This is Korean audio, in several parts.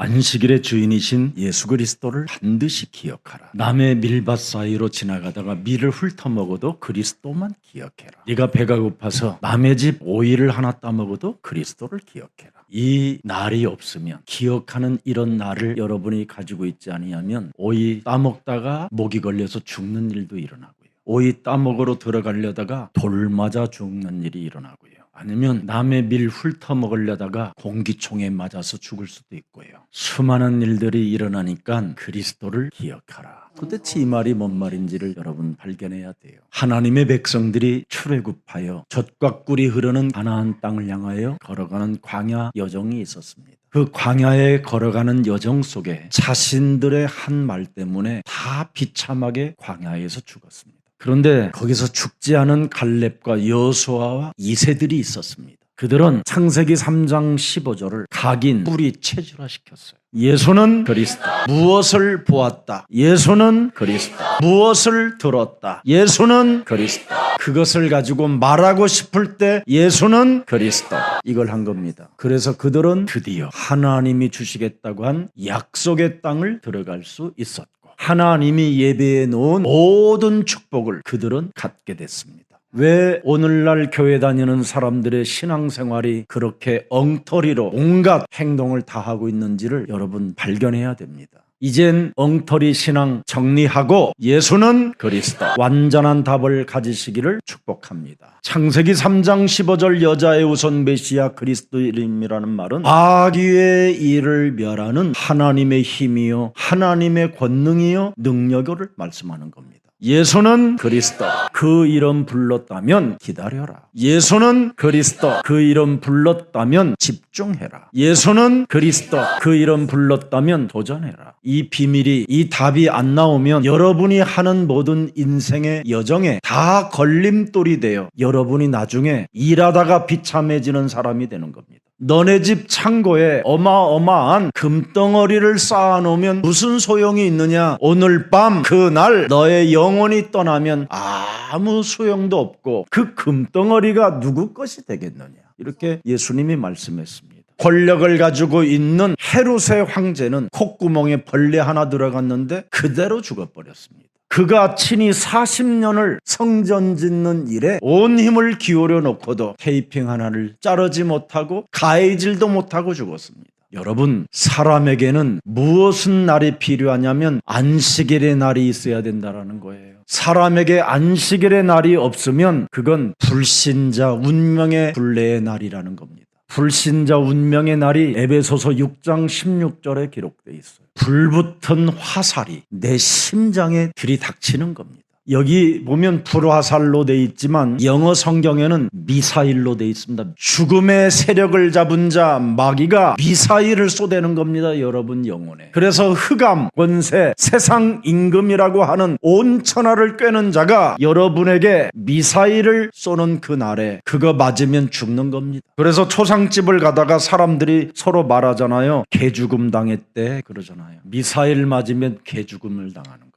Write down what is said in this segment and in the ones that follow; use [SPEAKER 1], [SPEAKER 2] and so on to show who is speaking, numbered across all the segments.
[SPEAKER 1] 안식일의 주인이신 예수 그리스도를 반드시 기억하라. 남의 밀밭 사이로 지나가다가 밀을 훑어먹어도 그리스도만 기억해라. 네가 배가 고파서 남의 집 오이를 하나 따먹어도 그리스도를 기억해라. 이 날이 없으면, 기억하는 이런 날을 여러분이 가지고 있지 아니하면 오이 따먹다가 목이 걸려서 죽는 일도 일어나고요. 오이 따먹으러 들어가려다가 돌 맞아 죽는 일이 일어나고요. 아니면 남의 밀 훑어먹으려다가 공기총에 맞아서 죽을 수도 있고요. 수많은 일들이 일어나니까 그리스도를 기억하라. 도대체 이 말이 뭔 말인지를 여러분 발견해야 돼요. 하나님의 백성들이 출애굽하여 젖과 꿀이 흐르는 가나안 땅을 향하여 걸어가는 광야 여정이 있었습니다. 그 광야에 걸어가는 여정 속에 자신들의 한 말 때문에 다 비참하게 광야에서 죽었습니다. 그런데 거기서 죽지 않은 갈렙과 여호수아와 이세들이 있었습니다. 그들은 창세기 3장 15절을 각인 뿌리 체질화시켰어요. 예수는 그리스도. 무엇을 보았다. 예수는 그리스도. 무엇을 들었다. 예수는 그리스도. 그것을 가지고 말하고 싶을 때 예수는 그리스도. 이걸 한 겁니다. 그래서 그들은 드디어 하나님이 주시겠다고 한 약속의 땅을 들어갈 수 있었고, 하나님이 예배해 놓은 모든 축복을 그들은 갖게 됐습니다. 왜 오늘날 교회 다니는 사람들의 신앙생활이 그렇게 엉터리로 온갖 행동을 다 하고 있는지를 여러분 발견해야 됩니다. 이젠 엉터리 신앙 정리하고 예수는 그리스도, 완전한 답을 가지시기를 축복합니다. 창세기 3장 15절 여자의 우선 메시아 그리스도임이라는 말은 악의 일을 멸하는 하나님의 힘이요 하나님의 권능이요 능력을 말씀하는 겁니다. 예수는 그리스도, 그 이름 불렀다면 기다려라. 예수는 그리스도, 그 이름 불렀다면 집중해라. 예수는 그리스도, 그 이름 불렀다면 도전해라. 이 비밀이, 이 답이 안 나오면 여러분이 하는 모든 인생의 여정에 다 걸림돌이 되어 여러분이 나중에 일하다가 비참해지는 사람이 되는 겁니다. 너네 집 창고에 어마어마한 금덩어리를 쌓아놓으면 무슨 소용이 있느냐? 오늘 밤 그날 너의 영혼이 떠나면 아무 소용도 없고 그 금덩어리가 누구 것이 되겠느냐? 이렇게 예수님이 말씀했습니다. 권력을 가지고 있는 헤롯의 황제는 콧구멍에 벌레 하나 들어갔는데 그대로 죽어버렸습니다. 그가 친히 40년을 성전 짓는 일에 온 힘을 기울여 놓고도 테이핑 하나를 자르지 못하고 가해질도 못하고 죽었습니다. 여러분, 사람에게는 무엇은 날이 필요하냐면 안식일의 날이 있어야 된다는 거예요. 사람에게 안식일의 날이 없으면 그건 불신자 운명의 굴레의 날이라는 겁니다. 불신자 운명의 날이 에베소서 6장 16절에 기록되어 있어요. 불붙은 화살이 내 심장에 들이닥치는 겁니다. 여기 보면 불화살로 돼 있지만 영어 성경에는 미사일로 돼 있습니다. 죽음의 세력을 잡은 자 마귀가 미사일을 쏘대는 겁니다. 여러분 영혼에. 그래서 흑암, 권세, 세상 임금이라고 하는 온 천하를 꿰는 자가 여러분에게 미사일을 쏘는 그날에 그거 맞으면 죽는 겁니다. 그래서 초상집을 가다가 사람들이 서로 말하잖아요. 개죽음 당했대 그러잖아요. 미사일 맞으면 개죽음을 당하는 겁니다.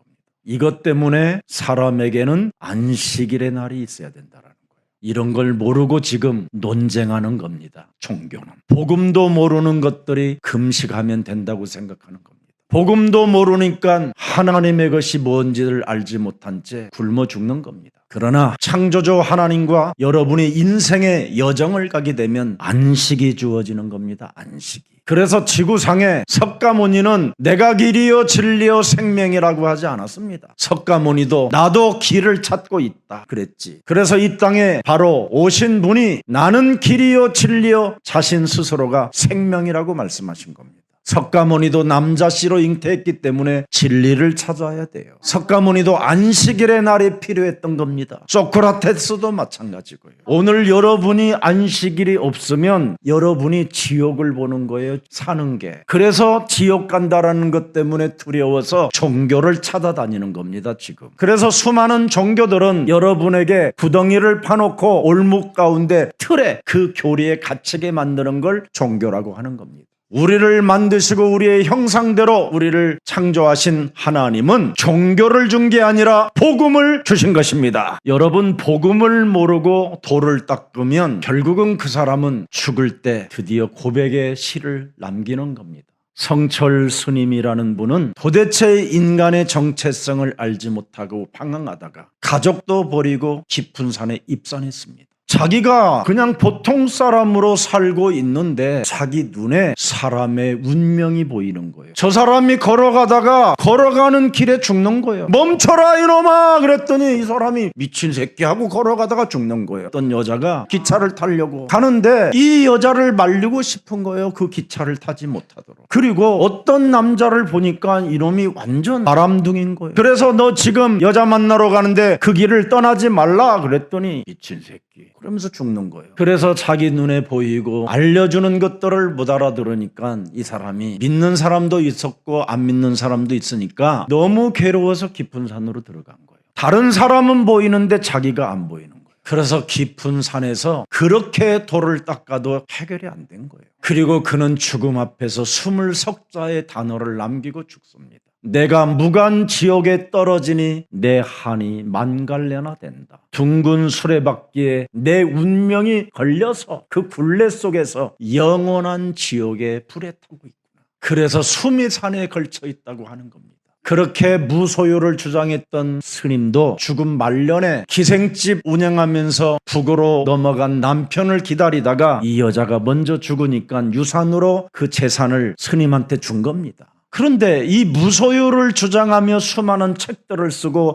[SPEAKER 1] 이것 때문에 사람에게는 안식일의 날이 있어야 된다는 거예요. 이런 걸 모르고 지금 논쟁하는 겁니다. 종교는. 복음도 모르는 것들이 금식하면 된다고 생각하는 겁니다. 복음도 모르니까 하나님의 것이 뭔지를 알지 못한 채 굶어 죽는 겁니다. 그러나 창조주 하나님과 여러분이 인생의 여정을 가게 되면 안식이 주어지는 겁니다. 안식이. 그래서 지구상에 석가모니는 내가 길이요 진리요 생명이라고 하지 않았습니다. 석가모니도 나도 길을 찾고 있다 그랬지. 그래서 이 땅에 바로 오신 분이 나는 길이요 진리요 자신 스스로가 생명이라고 말씀하신 겁니다. 석가모니도 남자씨로 잉태했기 때문에 진리를 찾아야 돼요. 석가모니도 안식일의 날이 필요했던 겁니다. 소크라테스도 마찬가지고요. 오늘 여러분이 안식일이 없으면 여러분이 지옥을 보는 거예요. 사는 게. 그래서 지옥 간다라는 것 때문에 두려워서 종교를 찾아다니는 겁니다. 지금. 그래서 수많은 종교들은 여러분에게 구덩이를 파놓고 올묵 가운데 틀에 그 교리에 갇히게 만드는 걸 종교라고 하는 겁니다. 우리를 만드시고 우리의 형상대로 우리를 창조하신 하나님은 종교를 준 게 아니라 복음을 주신 것입니다. 여러분, 복음을 모르고 돌을 닦으면 결국은 그 사람은 죽을 때 드디어 고백의 시를 남기는 겁니다. 성철 스님이라는 분은 도대체 인간의 정체성을 알지 못하고 방황하다가 가족도 버리고 깊은 산에 입산했습니다. 자기가 그냥 보통 사람으로 살고 있는데 자기 눈에 사람의 운명이 보이는 거예요. 저 사람이 걸어가다가 걸어가는 길에 죽는 거예요. 멈춰라 이놈아 그랬더니 이 사람이 미친 새끼하고 걸어가다가 죽는 거예요. 어떤 여자가 기차를 타려고 가는데 이 여자를 말리고 싶은 거예요. 그 기차를 타지 못하도록. 그리고 어떤 남자를 보니까 이놈이 완전 바람둥인 거예요. 그래서 너 지금 여자 만나러 가는데 그 길을 떠나지 말라 그랬더니 미친 새끼 그러면서 죽는 거예요. 그래서 자기 눈에 보이고 알려주는 것들을 못 알아들으니까 이 사람이 믿는 사람도 있었고 안 믿는 사람도 있으니까 너무 괴로워서 깊은 산으로 들어간 거예요. 다른 사람은 보이는데 자기가 안 보이는 거예요. 그래서 깊은 산에서 그렇게 돌을 닦아도 해결이 안 된 거예요. 그리고 그는 죽음 앞에서 20석자의 단어를 남기고 죽습니다. 내가 무간 지옥에 떨어지니 내 한이 만갈래나 된다. 둥근 수레바퀴에 내 운명이 걸려서 그 굴레 속에서 영원한 지옥의 불에 타고 있구나. 그래서 숨이 산에 걸쳐 있다고 하는 겁니다. 그렇게 무소유를 주장했던 스님도 죽음 말년에 기생집 운영하면서 북으로 넘어간 남편을 기다리다가 이 여자가 먼저 죽으니까 유산으로 그 재산을 스님한테 준 겁니다. 그런데 이 무소유를 주장하며 수많은 책들을 쓰고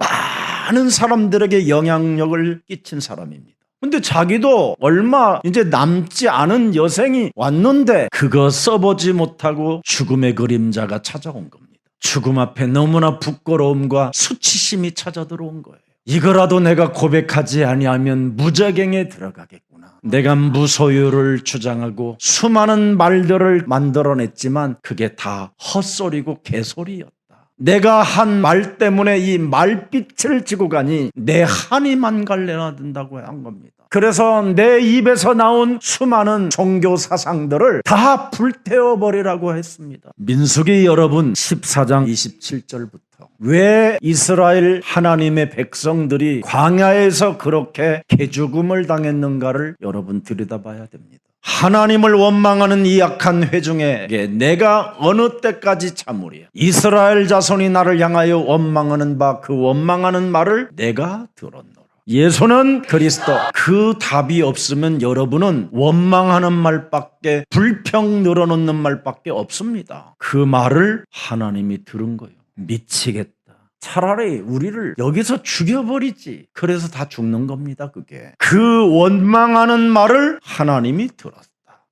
[SPEAKER 1] 많은 사람들에게 영향력을 끼친 사람입니다. 근데 자기도 얼마 이제 남지 않은 여생이 왔는데 그거 써보지 못하고 죽음의 그림자가 찾아온 겁니다. 죽음 앞에 너무나 부끄러움과 수치심이 찾아 들어온 거예요. 이거라도 내가 고백하지 아니하면 무저갱에 들어가겠구나. 내가 무소유를 주장하고 수많은 말들을 만들어냈지만 그게 다 헛소리고 개소리였다. 내가 한 말 때문에 이 말빛을 지고 가니 내 한이 만갈래나 든다고 한 겁니다. 그래서 내 입에서 나온 수많은 종교 사상들을 다 불태워버리라고 했습니다. 민수기 여러분 14장 27절부터 왜 이스라엘 하나님의 백성들이 광야에서 그렇게 개죽음을 당했는가를 여러분 들여다봐야 됩니다. 하나님을 원망하는 이 악한 회중에게 내가 어느 때까지 참으리요? 이스라엘 자손이 나를 향하여 원망하는 바 그 원망하는 말을 내가 들었노라. 예수는 그리스도. 그 답이 없으면 여러분은 원망하는 말밖에 불평 늘어놓는 말밖에 없습니다. 그 말을 하나님이 들은 거예요. 미치겠다. 차라리 우리를 여기서 죽여버리지. 그래서 다 죽는 겁니다. 그게. 그 원망하는 말을 하나님이 들었다.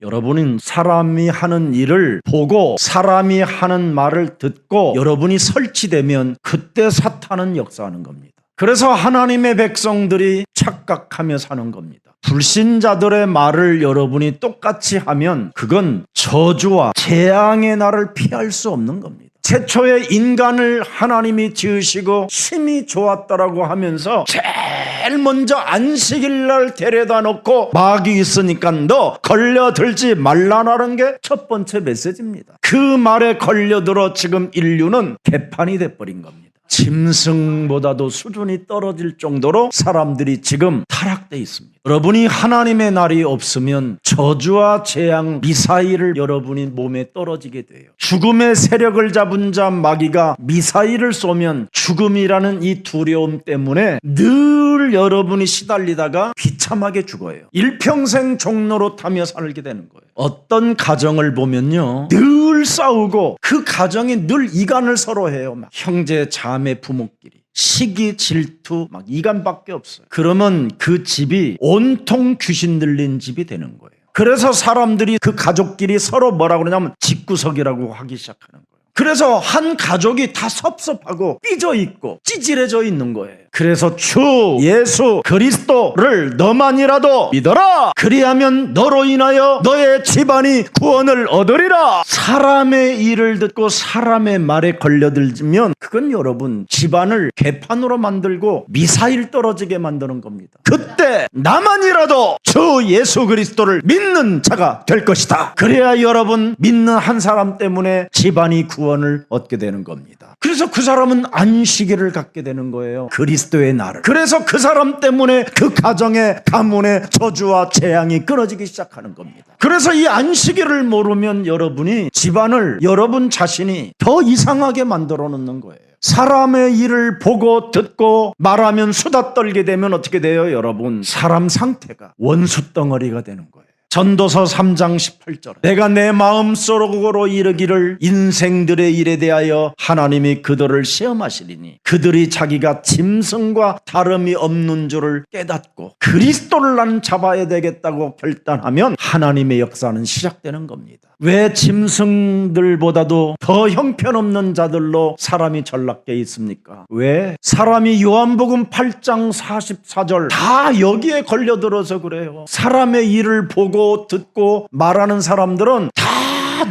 [SPEAKER 1] 여러분은 사람이 하는 일을 보고 사람이 하는 말을 듣고 여러분이 설치되면 그때 사탄은 역사하는 겁니다. 그래서 하나님의 백성들이 착각하며 사는 겁니다. 불신자들의 말을 여러분이 똑같이 하면 그건 저주와 재앙의 날을 피할 수 없는 겁니다. 최초의 인간을 하나님이 지으시고 심히 좋았다라고 하면서 제일 먼저 안식일 날 데려다 놓고 마귀 있으니까 너 걸려들지 말라라는 게 첫 번째 메시지입니다. 그 말에 걸려들어 지금 인류는 개판이 돼버린 겁니다. 짐승보다도 수준이 떨어질 정도로 사람들이 지금 타락돼 있습니다. 여러분이 하나님의 날이 없으면 저주와 재앙, 미사일을 여러분이 몸에 떨어지게 돼요. 죽음의 세력을 잡은 자 마귀가 미사일을 쏘면 죽음이라는 이 두려움 때문에 늘 여러분이 시달리다가 비참하게 죽어요. 일평생 종로로 타며 살게 되는 거예요. 어떤 가정을 보면요 늘 싸우고 그 가정이 늘 이간을 서로 해요. 막 형제 자매 부모끼리 시기 질투 막 이간밖에 없어요. 그러면 그 집이 온통 귀신 들린 집이 되는 거예요. 그래서 사람들이 그 가족끼리 서로 뭐라고 그러냐면 집구석이라고 하기 시작하는 거예요. 그래서 한 가족이 다 섭섭하고 삐져 있고 찌질해져 있는 거예요. 그래서 주 예수 그리스도를 너만이라도 믿어라. 그리하면 너로 인하여 너의 집안이 구원을 얻으리라. 사람의 일을 듣고 사람의 말에 걸려들면 그건 여러분 집안을 개판으로 만들고 미사일 떨어지게 만드는 겁니다. 그때 나만이라도 주 예수 그리스도를 믿는 자가 될 것이다. 그래야 여러분 믿는 한 사람 때문에 집안이 구원을 구원을 얻게 되는 겁니다. 그래서 그 사람은 안식일을 갖게 되는 거예요. 그리스도의 날을. 그래서 그 사람 때문에 그 가정의 가문의 저주와 재앙이 끊어지기 시작하는 겁니다. 그래서 이 안식일을 모르면 여러분이 집안을 여러분 자신이 더 이상하게 만들어 놓는 거예요. 사람의 일을 보고 듣고 말하면 수다 떨게 되면 어떻게 돼요, 여러분? 사람 상태가 원수 덩어리가 되는 거예요. 전도서 3장 18절 내가 내 마음속으로 이르기를 인생들의 일에 대하여 하나님이 그들을 시험하시리니 그들이 자기가 짐승과 다름이 없는 줄을 깨닫고 그리스도를 나는 잡아야 되겠다고 결단하면 하나님의 역사는 시작되는 겁니다. 왜 짐승들보다도 더 형편없는 자들로 사람이 전락되어 있습니까? 왜? 사람이 요한복음 8장 44절 다 여기에 걸려들어서 그래요. 사람의 일을 보고 듣고 말하는 사람들은 다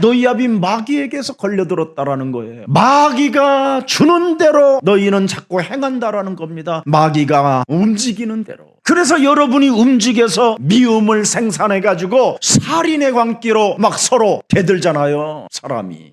[SPEAKER 1] 너희 아비 마귀에게서 걸려들었다라는 거예요. 마귀가 주는 대로 너희는 자꾸 행한다라는 겁니다. 마귀가 움직이는 대로. 그래서 여러분이 움직여서 미움을 생산해가지고 살인의 광기로 막 서로 대들잖아요.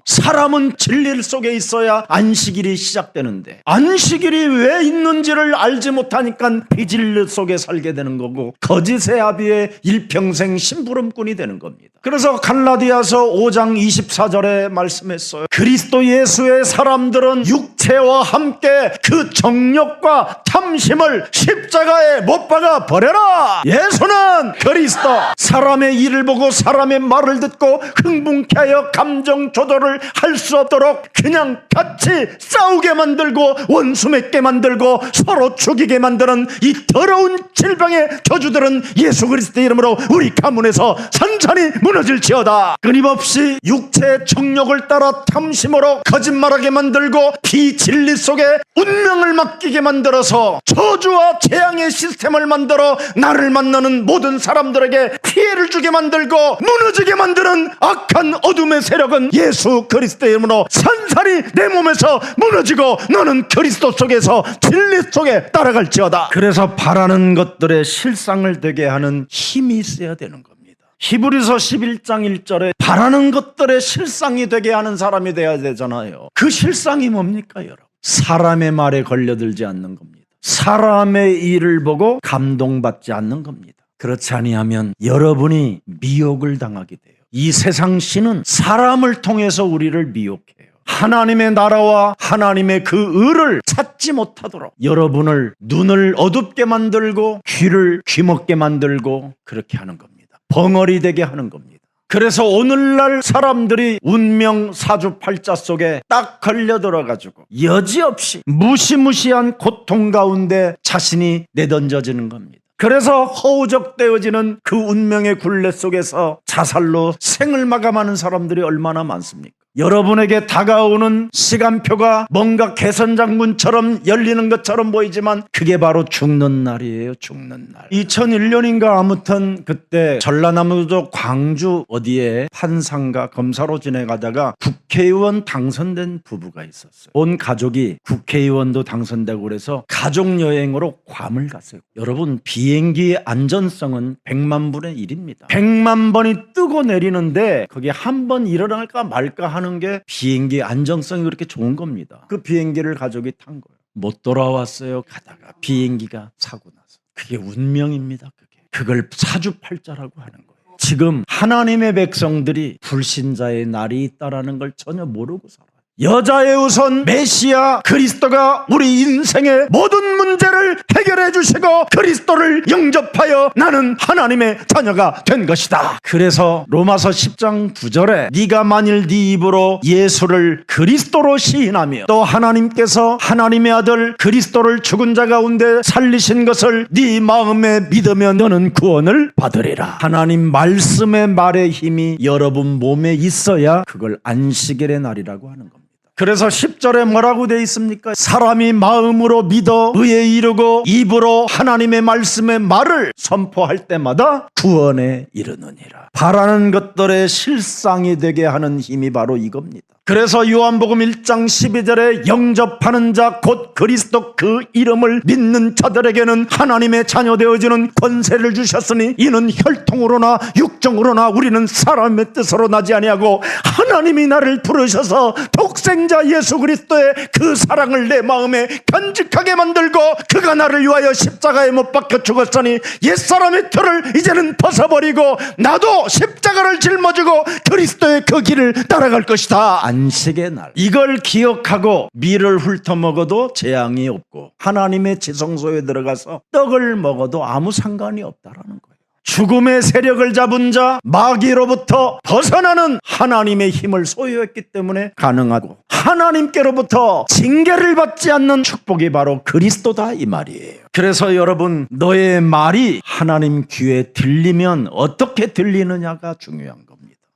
[SPEAKER 1] 사람은 진리 속에 있어야 안식일이 시작되는데 안식일이 왜 있는지를 알지 못하니까 비진리 속에 살게 되는 거고 거짓의 아비의 일평생 심부름꾼이 되는 겁니다. 그래서 갈라디아서 5장 24절에 말씀했어요. 그리스도 예수의 사람들은 육체와 함께 그 정욕과 탐심을 십자가에 못 박아 버려라. 예수는 그리스도. 사람의 일을 보고 사람의 말을 듣고 흥분케 하여 감정 조절을 할 수 없도록 그냥 같이 싸우게 만들고 원수 맺게 만들고 서로 죽이게 만드는 이 더러운 질병의 저주들은 예수 그리스도의 이름으로 우리 가문에서 산산이 무너질지어다. 끊임없이 육체의 정욕을 따라 탐심으로 거짓말하게 만들고 비진리 속에 운명을 맡기게 만들어서 저주와 재앙의 시스템을 만들어 나를 만나는 모든 사람들에게 피해를 주게 만들고 무너지게 만드는 악한 어둠의 세력은 예수 그리스도의 이름으로 산산이 내 몸에서 무너지고 너는 그리스도 속에서 진리 속에 따라갈지어다. 그래서 바라는 것들의 실상을 되게 하는 힘이 있어야 되는 겁니다. 히브리서 11장 1절에 바라는 것들의 실상이 되게 하는 사람이 돼야 되잖아요. 그 실상이 뭡니까 여러분? 사람의 말에 걸려들지 않는 겁니다. 사람의 일을 보고 감동받지 않는 겁니다. 그렇지 아니하면 여러분이 미혹을 당하게 돼요. 이 세상 신은 사람을 통해서 우리를 미혹해요. 하나님의 나라와 하나님의 그 의를 찾지 못하도록 여러분을 눈을 어둡게 만들고 귀를 귀먹게 만들고 그렇게 하는 겁니다. 벙어리 되게 하는 겁니다. 그래서 오늘날 사람들이 운명 사주팔자 속에 딱 걸려들어가지고 여지없이 무시무시한 고통 가운데 자신이 내던져지는 겁니다. 그래서 허우적대어지는 그 운명의 굴레 속에서 자살로 생을 마감하는 사람들이 얼마나 많습니까? 여러분에게 다가오는 시간표가 뭔가 개선장문처럼 열리는 것처럼 보이지만 그게 바로 죽는 날이에요. 죽는 날. 2001년인가 아무튼 그때 전라남도 광주 어디에 판사인가 검사로 지내가다가 국회의원 당선된 부부가 있었어요. 온 가족이 국회의원도 당선되고 그래서 가족여행으로 괌을 갔어요. 여러분 비행기의 안전성은 100만 분의 1입니다. 100만 번이 뜨고 내리는데 거기에 한 번 일어날까 말까 하는 게 비행기 안정성이 그렇게 좋은 겁니다. 그 비행기를 가족이 탄 거예요. 못 돌아왔어요. 가다가 비행기가 사고 나서. 그게 운명입니다. 그걸 사주팔자라고 하는 거예요. 지금 하나님의 백성들이 불신자의 날이 있다는 걸 전혀 모르고 살아요. 여자의 우선 메시아 그리스도가 우리 인생의 모든 문제를 해결해 주시고 그리스도를 영접하여 나는 하나님의 자녀가 된 것이다. 그래서 로마서 10장 9절에 네가 만일 네 입으로 예수를 그리스도로 시인하며 또 하나님께서 하나님의 아들 그리스도를 죽은 자 가운데 살리신 것을 네 마음에 믿으면 너는 구원을 받으리라. 하나님 말씀의 말의 힘이 여러분 몸에 있어야 그걸 안식일의 날이라고 하는 겁니다. 그래서 10절에 뭐라고 되어 있습니까? 사람이 마음으로 믿어 의에 이르고 입으로 하나님의 말씀의 말을 선포할 때마다 구원에 이르느니라. 바라는 것들의 실상이 되게 하는 힘이 바로 이겁니다. 그래서 요한복음 1장 12절에 영접하는 자 곧 그리스도 그 이름을 믿는 자들에게는 하나님의 자녀 되어지는 권세를 주셨으니 이는 혈통으로나 육정으로나 우리는 사람의 뜻으로 나지 아니하고 하나님이 나를 부르셔서 독생자 예수 그리스도의 그 사랑을 내 마음에 간직하게 만들고 그가 나를 위하여 십자가에 못 박혀 죽었으니 옛사람의 틀을 이제는 벗어버리고 나도 십자가를 짊어지고 그리스도의 그 길을 따라갈 것이다. 안식의 날, 이걸 기억하고 밀을 훑어먹어도 재앙이 없고 하나님의 지성소에 들어가서 떡을 먹어도 아무 상관이 없다라는 거예요. 죽음의 세력을 잡은 자 마귀로부터 벗어나는 하나님의 힘을 소유했기 때문에 가능하고 하나님께로부터 징계를 받지 않는 축복이 바로 그리스도다 이 말이에요. 그래서 여러분, 너의 말이 하나님 귀에 들리면 어떻게 들리느냐가 중요한 겁니다.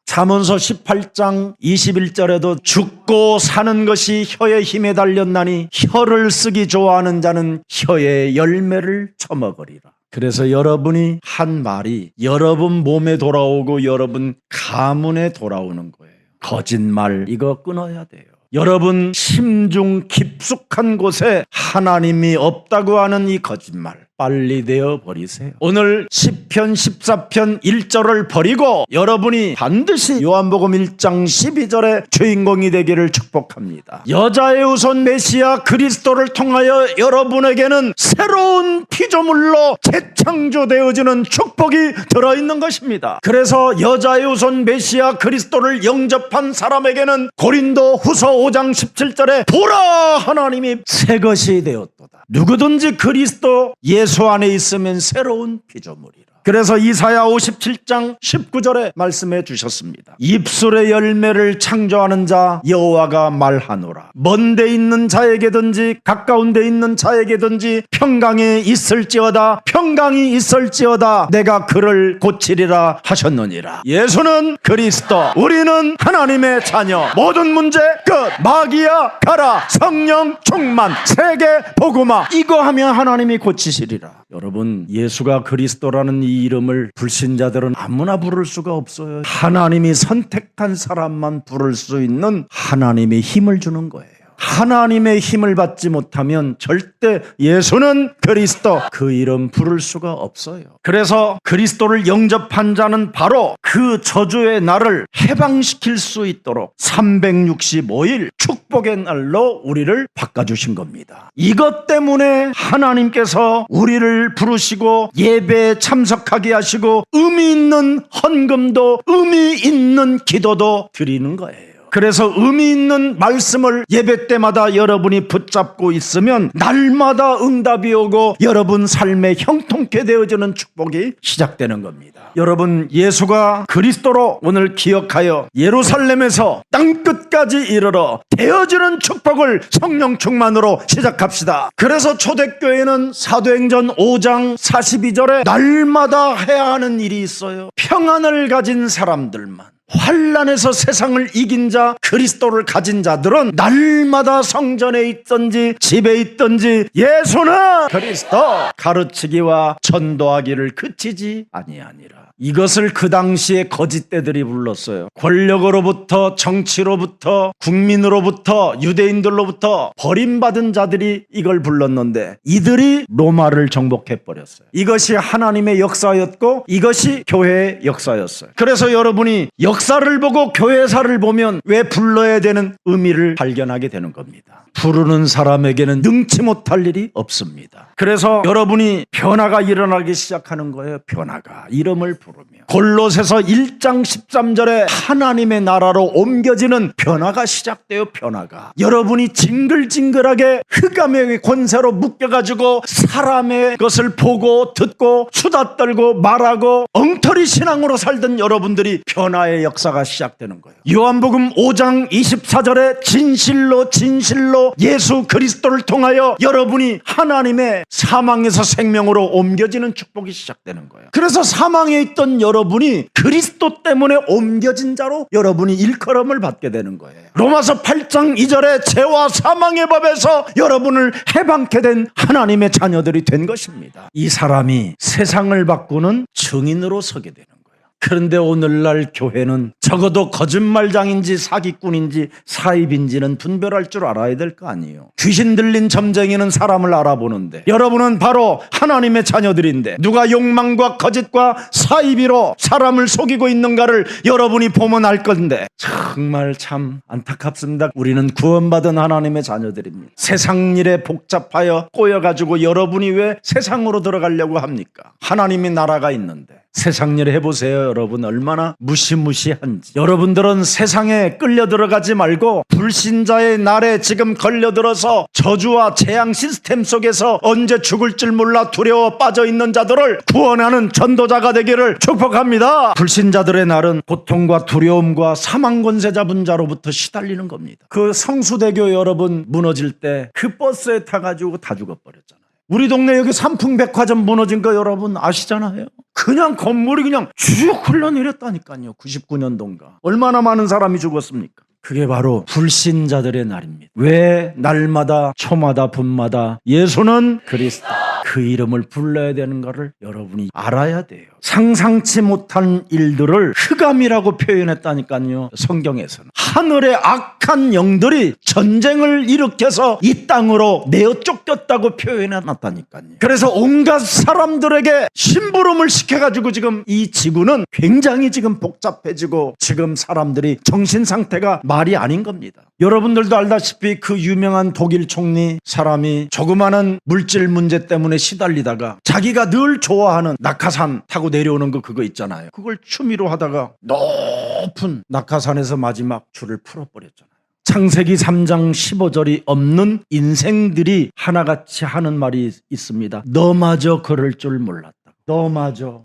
[SPEAKER 1] 잠언서 18장 21절에도 죽고 사는 것이 혀의 힘에 달렸나니 혀를 쓰기 좋아하는 자는 혀의 열매를 처먹으리라. 그래서 여러분이 한 말이 여러분 몸에 돌아오고 여러분 가문에 돌아오는 거예요. 거짓말 이거 끊어야 돼요. 여러분 심중 깊숙한 곳에 하나님이 없다고 하는 이 거짓말 빨리 내어 버리세요. 오늘 시편 14편 1절을 버리고 여러분이 반드시 요한복음 1장 12절의 주인공이 되기를 축복합니다. 여자의 후손 메시아 그리스도를 통하여 여러분에게는 새로운 피조물로 재창조되어지는 축복이 들어있는 것입니다. 그래서 여자의 후손 메시아 그리스도를 영접한 사람에게는 고린도 후서 5장 17절에 보라 하나님이 새 것이 되었도다. 누구든지 그리스도 예수 안에 있으면 새로운 피조물이라. 그래서 이사야 57장 19절에 말씀해 주셨습니다. 입술의 열매를 창조하는 자 여호와가 말하노라. 먼 데 있는 자에게든지 가까운 데 있는 자에게든지 평강에 있을지어다 평강이 있을지어다 내가 그를 고치리라 하셨느니라. 예수는 그리스도, 우리는 하나님의 자녀. 모든 문제 끝. 마귀야 가라. 성령 충만, 세계 복음화, 이거 하면 하나님이 고치시리라. 여러분, 예수가 그리스도라는 이 이름을 불신자들은 아무나 부를 수가 없어요. 하나님이 선택한 사람만 부를 수 있는 하나님의 힘을 주는 거예요. 하나님의 힘을 받지 못하면 절대 예수는 그리스도 그 이름 부를 수가 없어요. 그래서 그리스도를 영접한 자는 바로 그 저주의 날을 해방시킬 수 있도록 365일 축복의 날로 우리를 바꿔주신 겁니다. 이것 때문에 하나님께서 우리를 부르시고 예배에 참석하게 하시고 의미 있는 헌금도 의미 있는 기도도 드리는 거예요. 그래서 의미 있는 말씀을 예배 때마다 여러분이 붙잡고 있으면 날마다 응답이 오고 여러분 삶에 형통케 되어지는 축복이 시작되는 겁니다. 여러분, 예수가 그리스도로 오늘 기억하여 예루살렘에서 땅끝까지 이르러 되어지는 축복을 성령 충만으로 시작합시다. 그래서 초대교회는 사도행전 5장 42절에 날마다 해야 하는 일이 있어요. 평안을 가진 사람들만, 환난에서 세상을 이긴 자, 그리스도를 가진 자들은 날마다 성전에 있든지 집에 있든지 예수는 그리스도 가르치기와 전도하기를 그치지 아니하니라. 이것을 그 당시에 거짓대들이 불렀어요. 권력으로부터, 정치로부터, 국민으로부터, 유대인들로부터 버림받은 자들이 이걸 불렀는데 이들이 로마를 정복해버렸어요. 이것이 하나님의 역사였고 이것이 교회의 역사였어요. 그래서 여러분이 역사를 보고 교회사를 보면 왜 불러야 되는 의미를 발견하게 되는 겁니다. 부르는 사람에게는 능치 못할 일이 없습니다. 그래서 여러분이 변화가 일어나기 시작하는 거예요. 변화가 이름을 부르며 골로새서 1장 13절에 하나님의 나라로 옮겨지는 변화가 시작돼요. 변화가 여러분이 징글징글하게 흑암의 권세로 묶여가지고 사람의 것을 보고 듣고 수다 떨고 말하고 엉터리 신앙으로 살던 여러분들이 변화의 역사가 시작되는 거예요. 요한복음 5장 24절에 진실로 진실로 예수 그리스도를 통하여 여러분이 하나님의 사망에서 생명으로 옮겨지는 축복이 시작되는 거예요. 그래서 사망에 있던 여러분이 그리스도 때문에 옮겨진 자로 여러분이 일컬음을 받게 되는 거예요. 로마서 8장 2절에 죄와 사망의 법에서 여러분을 해방케 된 하나님의 자녀들이 된 것입니다. 이 사람이 세상을 바꾸는 증인으로 서게 되는 거예요. 그런데 오늘날 교회는 적어도 거짓말장인지 사기꾼인지 사입인지는 분별할 줄 알아야 될 거 아니에요. 귀신 들린 점쟁이는 사람을 알아보는데 여러분은 바로 하나님의 자녀들인데 누가 욕망과 거짓과 사입으로 사람을 속이고 있는가를 여러분이 보면 알 건데 정말 참 안타깝습니다. 우리는 구원받은 하나님의 자녀들입니다. 세상 일에 복잡하여 꼬여가지고 여러분이 왜 세상으로 들어가려고 합니까? 하나님의 나라가 있는데. 세상 일 해보세요. 여러분 얼마나 무시무시한지. 여러분들은 세상에 끌려 들어가지 말고 불신자의 날에 지금 걸려들어서 저주와 재앙 시스템 속에서 언제 죽을 줄 몰라 두려워 빠져있는 자들을 구원하는 전도자가 되기를 축복합니다. 불신자들의 날은 고통과 두려움과 사망 권세 잡은 자로부터 시달리는 겁니다. 그 성수대교 여러분 무너질 때 그 버스에 타가지고 다 죽어버렸잖아요. 우리 동네 여기 삼풍백화점 무너진 거 여러분 아시잖아요. 그냥 건물이 그냥 쭉 흘러내렸다니까요. 99년도인가. 얼마나 많은 사람이 죽었습니까? 그게 바로 불신자들의 날입니다. 왜 날마다 초마다 분마다 예수는 그리스도 그 이름을 불러야 되는가를 여러분이 알아야 돼요. 상상치 못한 일들을 흑암이라고 표현했다니까요. 성경에서는 하늘의 악한 영들이 전쟁을 일으켜서 이 땅으로 내어 쫓겼다고 표현해놨다니까요. 그래서 온갖 사람들에게 심부름을 시켜가지고 지금 이 지구는 굉장히 지금 복잡해지고 지금 사람들이 정신 상태가 말이 아닌 겁니다. 여러분들도 알다시피 그 유명한 독일 총리 사람이 조그마한 물질 문제 때문에 시달리다가 자기가 늘 좋아하는 낙하산 타고 내려오는 거 그거 있잖아요. 그걸 취미로 하다가 높은 낙하산에서 마지막 줄을 풀어버렸잖아요. 창세기 3장 15절이 없는 인생들이 하나같이 하는 말이 있습니다. 너마저 그럴 줄 몰랐다. 너마저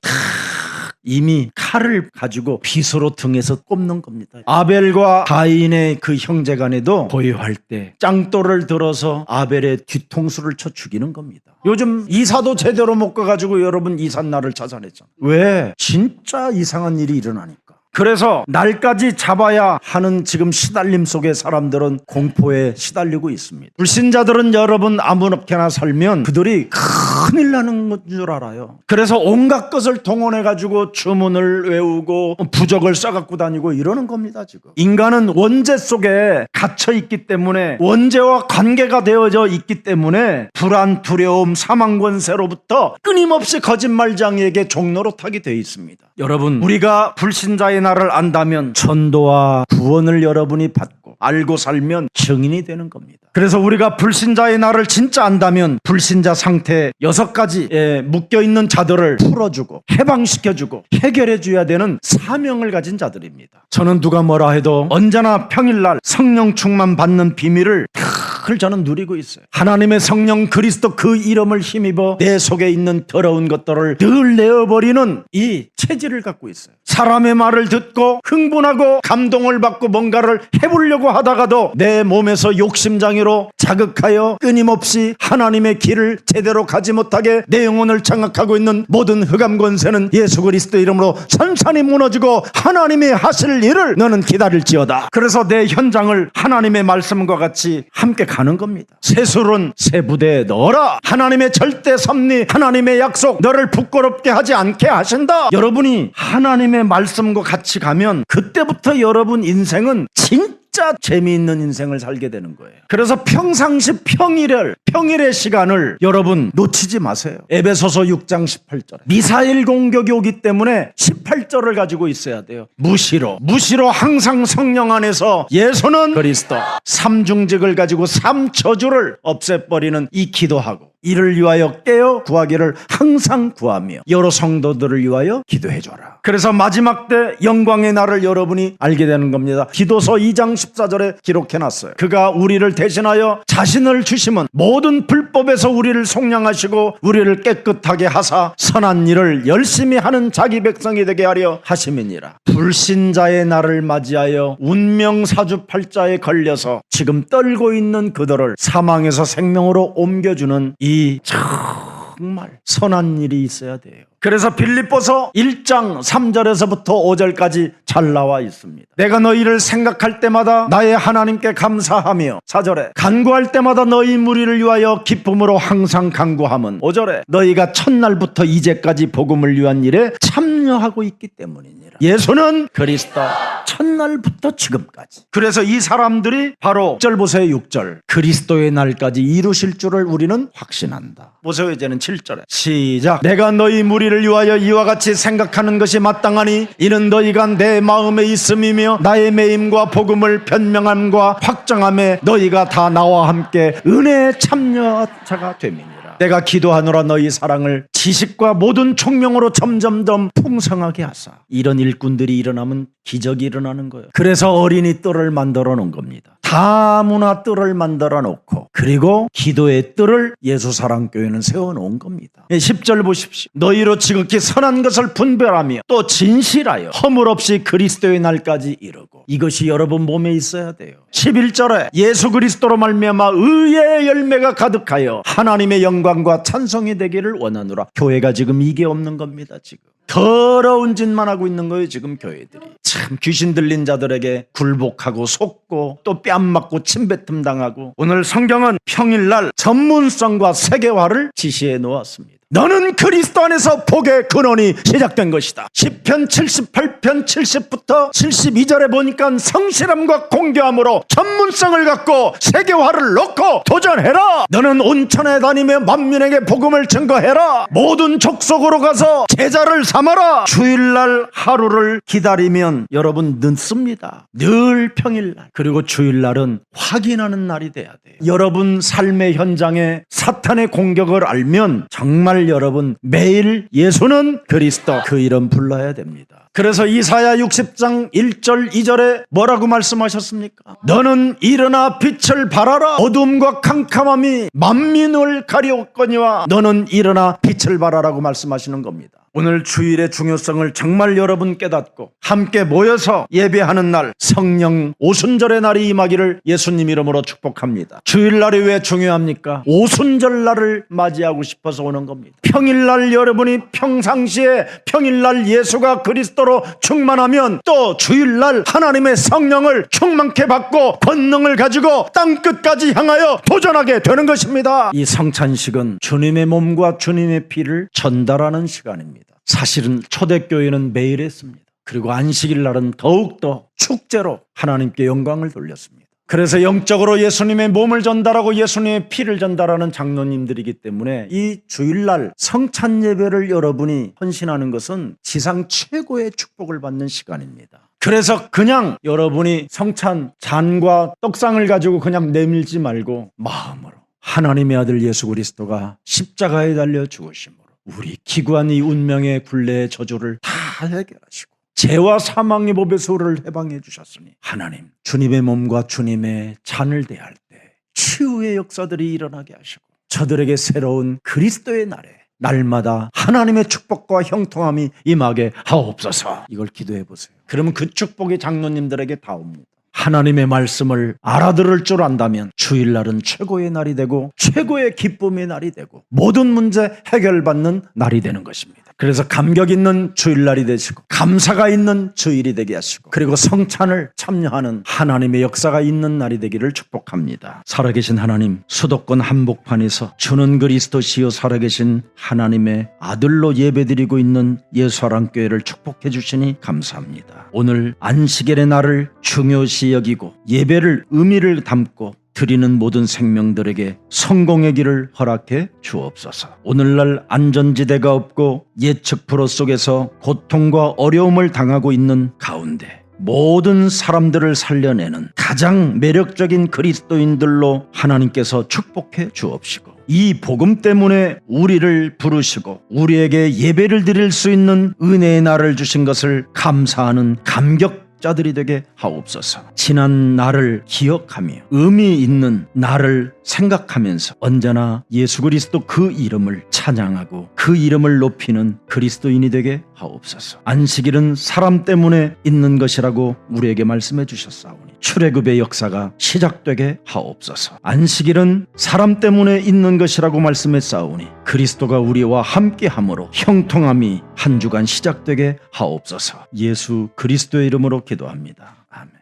[SPEAKER 1] 이미 칼을 가지고 빗으로 등에서 꼽는 겁니다. 아벨과 가인의 그 형제간에도 고요할 때 짱돌을 들어서 아벨의 뒤통수를 쳐 죽이는 겁니다. 요즘 이사도 제대로 못 가가지고 여러분 이삿날을 찾아냈잖아요. 왜? 진짜 이상한 일이 일어나니까. 그래서 날까지 잡아야 하는 지금 시달림 속에 사람들은 공포에 시달리고 있습니다. 불신자들은 여러분 아무렇게나 살면 그들이 큰일 나는 건 줄 알아요. 그래서 온갖 것을 동원해가지고 주문을 외우고 부적을 써갖고 다니고 이러는 겁니다. 지금 인간은 원죄 속에 갇혀있기 때문에 원죄와 관계가 되어져 있기 때문에 불안, 두려움, 사망 권세로부터 끊임없이 거짓말장이에게 종노릇하게 되어 있습니다. 여러분 우리가 불신자의 날을 안다면 전도와 구원을 여러분이 받고 알고 살면 증인이 되는 겁니다. 그래서 우리가 불신자의 날을 진짜 안다면 불신자 상태 6가지에 묶여있는 자들을 풀어주고 해방시켜주고 해결해줘야 되는 사명을 가진 자들입니다. 저는 누가 뭐라 해도 언제나 평일날 성령 충만 받는 비밀을 저는 누리고 있어요. 하나님의 성령 그리스도 그 이름을 힘입어 내 속에 있는 더러운 것들을 늘 내어버리는 이 체질을 갖고 있어요. 사람의 말을 듣고 흥분하고 감동을 받고 뭔가를 해보려고 하다가도 내 몸에서 욕심장애로 자극하여 끊임없이 하나님의 길을 제대로 가지 못하게 내 영혼을 장악하고 있는 모든 흑암 권세는 예수 그리스도 이름으로 산산이 무너지고 하나님이 하실 일을 너는 기다릴지어다. 그래서 내 현장을 하나님의 말씀과 같이 함께 가는 겁니다. 새술은 새 부대에 넣어라. 하나님의 절대 섭리, 하나님의 약속 너를 부끄럽게 하지 않게 하신다. 여러분이 하나님의 말씀과 같이 가면 그때부터 여러분 인생은 진짜 재미있는 인생을 살게 되는 거예요. 그래서 평상시 평일의 시간을 여러분 놓치지 마세요. 에베소서 6장 18절 미사일 공격이 오기 때문에 18절을 가지고 있어야 돼요. 무시로 항상 성령 안에서 예수는 그리스도 삼중직을 가지고 삼저주를 없애버리는 이 기도하고 이를 위하여 깨어 구하기를 항상 구하며 여러 성도들을 위하여 기도해줘라. 그래서 마지막 때 영광의 날을 여러분이 알게 되는 겁니다. 기도서 2장 14절에 기록해놨어요. 그가 우리를 대신하여 자신을 주심은 모든 불법에서 우리를 속량하시고 우리를 깨끗하게 하사 선한 일을 열심히 하는 자기 백성이 되게 하려 하심이니라. 불신자의 날을 맞이하여 운명사주팔자에 걸려서 지금 떨고 있는 그들을 사망에서 생명으로 옮겨주는 이 정말 선한 일이 있어야 돼요. 그래서 빌립보서 1장 3절에서부터 5절까지 잘 나와 있습니다. 내가 너희를 생각할 때마다 나의 하나님께 감사하며 4절에 간구할 때마다 너희 무리를 위하여 기쁨으로 항상 간구함은 5절에 너희가 첫날부터 이제까지 복음을 위한 일에 참여하고 있기 때문이니라. 예수는 그리스도 첫날부터 지금까지. 그래서 이 사람들이 바로 6절 보세요. 6절 그리스도의 날까지 이루실 줄을 우리는 확신한다. 보세요. 이제는 7절에 시작. 내가 너희 무리를 위하여 이와 같이 생각하는 것이 마땅하니 이는 너희가 내 마음에 있음이며 나의 매임과 복음을 변명함과 확정함에 너희가 다 나와 함께 은혜의 참여자가 됨이니라. 내가 기도하노라 너희 사랑을 지식과 모든 총명으로 점점점 풍성하게 하사. 이런 일꾼들이 일어나면 기적이 일어나는 거예요. 그래서 어린이 뜰을 만들어 놓은 겁니다. 다문화 뜰을 만들어 놓고 그리고 기도의 뜰을 예수사랑교회는 세워놓은 겁니다. 10절 보십시오. 너희로 지극히 선한 것을 분별하며 또 진실하여 허물 없이 그리스도의 날까지 이르고. 이것이 여러분 몸에 있어야 돼요. 11절에 예수 그리스도로 말미암아 의의 열매가 가득하여 하나님의 영광과 찬송이 되기를 원하노라. 교회가 지금 이게 없는 겁니다. 지금 더러운 짓만 하고 있는 거예요. 지금 교회들이 참 귀신 들린 자들에게 굴복하고 속고 또 뺨 맞고 침뱉음 당하고. 오늘 성경은 평일날 전문성과 세계화를 지시해 놓았습니다. 너는 그리스도 안에서 복의 근원이 시작된 것이다. 시편 78편 70부터 72절에 보니까 성실함과 공교함으로 전문성을 갖고 세계화를 놓고 도전해라. 너는 온천에 다니며 만민에게 복음을 증거해라. 모든 족속으로 가서 제자를 삼아라. 주일날 하루를 기다리면 여러분 늦습니다. 늘 평일날. 그리고 주일날은 확인하는 날이 돼야 돼요. 여러분 삶의 현장에 사탄의 공격을 알면 정말 여러분 매일 예수는 그리스도 그 이름 불러야 됩니다. 그래서 이사야 60장 1절 2절에 뭐라고 말씀하셨습니까? 너는 일어나 빛을 발하라. 어둠과 캄캄함이 만민을 가리웠거니와 너는 일어나 빛을 발하라고 말씀하시는 겁니다. 오늘 주일의 중요성을 정말 여러분 깨닫고 함께 모여서 예배하는 날 성령 오순절의 날이 임하기를 예수님 이름으로 축복합니다. 주일날이 왜 중요합니까? 오순절날을 맞이하고 싶어서 오는 겁니다. 평일날 여러분이 평상시에 평일날 예수가 그리스도로 충만하면 또 주일날 하나님의 성령을 충만케 받고 권능을 가지고 땅끝까지 향하여 도전하게 되는 것입니다. 이 성찬식은 주님의 몸과 주님의 피를 전달하는 시간입니다. 사실은 초대교회는 매일 했습니다. 그리고 안식일 날은 더욱더 축제로 하나님께 영광을 돌렸습니다. 그래서 영적으로 예수님의 몸을 전달하고 예수님의 피를 전달하는 장로님들이기 때문에 이 주일날 성찬 예배를 여러분이 헌신하는 것은 지상 최고의 축복을 받는 시간입니다. 그래서 그냥 여러분이 성찬 잔과 떡상을 가지고 그냥 내밀지 말고 마음으로 하나님의 아들 예수 그리스도가 십자가에 달려 죽으심으로 우리 기구한 이 운명의 굴레의 저주를 다 해결하시고 죄와 사망의 법에서 우리를 해방해 주셨으니 하나님 주님의 몸과 주님의 잔을 대할 때 치유의 역사들이 일어나게 하시고 저들에게 새로운 그리스도의 날에 날마다 하나님의 축복과 형통함이 임하게 하옵소서. 이걸 기도해 보세요. 그러면 그 축복이 장로님들에게 다 옵니다. 하나님의 말씀을 알아들을 줄 안다면 주일날은 최고의 날이 되고 최고의 기쁨의 날이 되고 모든 문제 해결받는 날이 되는 것입니다. 그래서 감격 있는 주일날이 되시고 감사가 있는 주일이 되게 하시고 그리고 성찬을 참여하는 하나님의 역사가 있는 날이 되기를 축복합니다. 살아계신 하나님, 수도권 한복판에서 주는 그리스도시요 살아계신 하나님의 아들로 예배드리고 있는 예수사랑교회를 축복해 주시니 감사합니다. 오늘 안식일의 날을 중요시 여기고 예배를 의미를 담고 드리는 모든 생명들에게 성공의 길을 허락해 주옵소서. 오늘날 안전지대가 없고 예측 불허 속에서 고통과 어려움을 당하고 있는 가운데 모든 사람들을 살려내는 가장 매력적인 그리스도인들로 하나님께서 축복해 주옵시고 이 복음 때문에 우리를 부르시고 우리에게 예배를 드릴 수 있는 은혜의 날을 주신 것을 감사하는 감격 자들이 되게 하옵소서. 지난 나를 기억하며 의미 있는 나를 생각하면서 언제나 예수 그리스도 그 이름을 찬양하고 그 이름을 높이는 그리스도인이 되게 하옵소서. 안식일은 사람 때문에 있는 것이라고 우리에게 말씀해 주셨사오니 출애굽의 역사가 시작되게 하옵소서. 안식일은 사람 때문에 있는 것이라고 말씀했사오니 그리스도가 우리와 함께함으로 형통함이 한 주간 시작되게 하옵소서. 예수 그리스도의 이름으로 기도합니다. 아멘.